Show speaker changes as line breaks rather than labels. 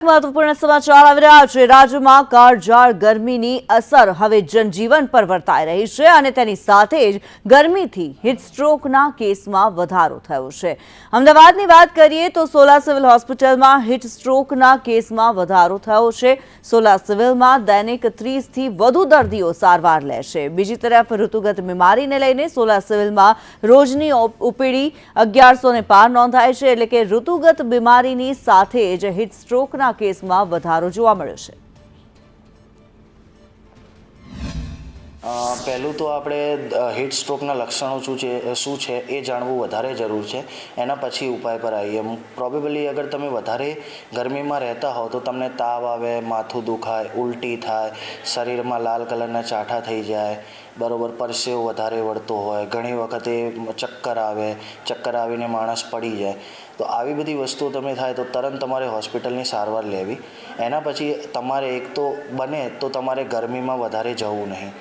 મહત્વપૂર્ણ સમાચાર આવી રહ્યા છે। રાજ્યમાં કાળઝાળ ગરમીની અસર હવે જનજીવન પર વર્તાઈ રહી છે અને તેની સાથે જ ગરમીથી હીટસ્ટ્રોકના કેસમાં વધારો થયો છે। અમદાવાદની વાત કરીએ તો સોલા સિવિલ હોસ્પિટલમાં હીટસ્ટ્રોકના કેસમાં વધારો થયો છે। સોલા સિવિલમાં દૈનિક 30થી વધુ દર્દીઓ સારવાર લે છે। બીજી તરફ ઋતુગત બીમારીને લઈને સોલા સિવિલમાં રોજની ઓપીડી 1100 પાર નોંધાય છે, એટલે કે ઋતુગત બીમારીની સાથે જ હીટસ્ટ્રોકના કેસમાં વધારો જોવા મળ્યો છે।
પહેલું તો આપણે હીટ સ્ટ્રોકના લક્ષણો શું છે એ જાણવું વધારે જરૂર છે। એના પછી ઉપાય પર આવીએ। પ્રોબેબલી અગર તમે વધારે ગરમીમાં રહેતા હો તો તમને તાવ આવે, માથું દુખાય, ઉલટી થાય, શરીરમાં લાલ કલરના ચાઠા થઈ જાય, બરોબર, પરસેવો વધારે વળતો હોય, ઘણી વખતે ચક્કર આવીને માણસ પડી જાય। તો આવી બધી વસ્તુઓ તમે થાય તો તરત તમારે હોસ્પિટલની સારવાર લેવી। એના પછી તમારે એક તો બને તો તમારે ગરમીમાં વધારે જવું નહીં।